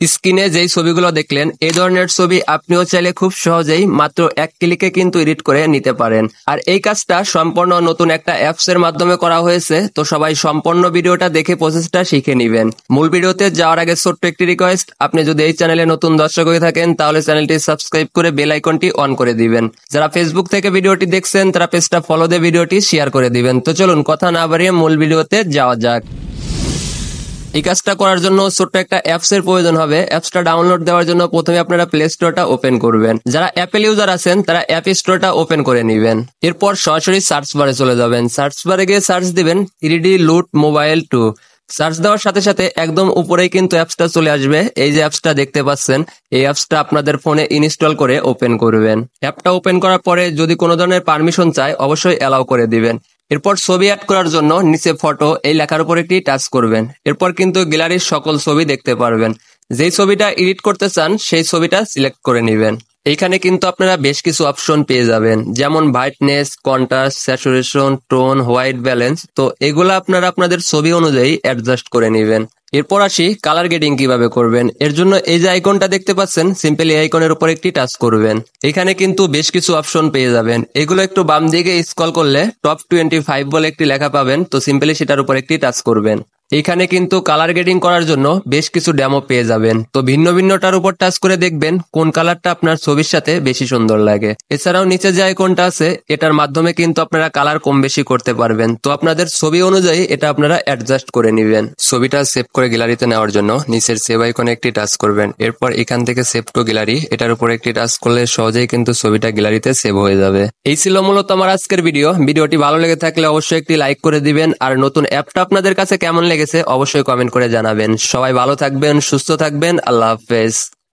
স্ক্রিনে যেই ছবিগুলো দেখলেন এই ধরনের ছবি আপনিও চাইলে খুব সহজেই মাত্র এক ক্লিকে কিন্তু এডিট করে নিতে পারেন। আর এই কাজটা সম্পূর্ণ নতুন একটা অ্যাপস এর মাধ্যমে করা হয়েছে, তো সবাই সম্পূর্ণ ভিডিওটা দেখে প্রসেসটা শিখে নিবেন। মূল ভিডিওতে যাওয়ার আগে ছোট্ট একটি রিকোয়েস্ট, আপনি যদি এই চ্যানেলে নতুন দর্শক হয়ে থাকেন তাহলে চ্যানেলটি সাবস্ক্রাইব করে বেল আইকনটি অন করে দিবেন। যারা ফেসবুক থেকে ভিডিওটি দেখছেন তারা পেজটা ফলো দিয়ে ভিডিওটি শেয়ার করে দিবেন। তো চলুন কথা না বাড়িয়ে মূল ভিডিওতে যাওয়া যাক। এই কাজটা করার জন্য ছোট্ট একটা অ্যাপস এর প্রয়োজন হবে। অ্যাপসটা ডাউনলোড দেওয়ার জন্য প্রথমে আপনারা প্লে স্টোরটা ওপেন করবেন। যারা অ্যাপেল ইউজার আছেন তারা অ্যাপ স্টোরটা ওপেন করে নেবেন। এরপর সরাসরি সার্চ বারে চলে যাবেন। সার্চ বারে গিয়ে সার্চ দিবেন 3D লুট মোবাইল 2। সার্চ দেওয়ার সাথে সাথে একদম উপরেই কিন্তু অ্যাপসটা চলে আসবে। এই যে অ্যাপসটা দেখতে পাচ্ছেন, এই অ্যাপসটা আপনাদের ফোনে ইনস্টল করে ওপেন করবেন। অ্যাপটা ওপেন করার পরে যদি কোনো ধরনের পারমিশন চায় অবশ্যই অ্যালাউ করে দিবেন। এরপর ছবি অ্যাড করার জন্য নিচে ফটো এই লেখার উপর একটি টাচ করবেন। এরপর কিন্তু গ্যালারির সকল ছবি দেখতে পারবেন। যেই ছবিটা এডিট করতে চান সেই ছবিটা সিলেক্ট করে নেবেন। এইখানে কিন্তু আপনারা বেশ কিছু অপশন পেয়ে যাবেন, যেমন brightness, contrast, saturation, tone, white balance. তো এগুলো আপনারা আপনাদের ছবি অনুযায়ী অ্যাডজাস্ট করে নেবেন। এরপর আসি কালার গ্রেডিং কিভাবে করবেন। এর জন্য এই যে আইকনটা দেখতে পাচ্ছেন, সিম্পলি এই আইকনের উপর একটি টাচ করবেন। এখানে কিন্তু বেশ কিছু অপশন পেয়ে যাবেন। এগুলো একটু বাম দিকে স্ক্রল করলে টপ 25 বলে একটি লেখা পাবেন, তো সিম্পলি সেটার উপর একটি টাচ করবেন। এখানে কিন্তু কালার গ্রেডিং করার জন্য বেশ কিছু ডেমো পেয়ে যাবেন। তো ভিন্ন ভিন্নটার উপর টাচ করে দেখবেন কোন কালারটা আপনার ছবির সাথে বেশি সুন্দর লাগে। এছাড়াও নিচে যে আইকনটা আছে এটার মাধ্যমে কিন্তু আপনারা কালার কম বেশি করতে পারবেন। তো আপনাদের ছবি অনুযায়ী এটা আপনারা অ্যাডজাস্ট করে নেবেন। ছবিটা সেভ করে গ্যালারিতে নেওয়ার জন্য নিচের সেভ আইকনে একটি টাচ করবেন। এরপর এখান থেকে সেভ টু গ্যালারি এটার উপর একটি টাচ করলে সহজেই কিন্তু ছবিটা গ্যালারিতে সেভ হয়ে যাবে। এই ছিল মূলত আমার আজকের ভিডিও। ভিডিওটি ভালো লেগে থাকলে অবশ্যই একটি লাইক করে দিবেন। আর নতুন অ্যাপটা আপনাদের কাছে কেমন লেগেছে অবশ্যই কমেন্ট করে জানাবেন। সবাই ভালো থাকবেন, সুস্থ থাকবেন। আল্লাহ হাফেজ।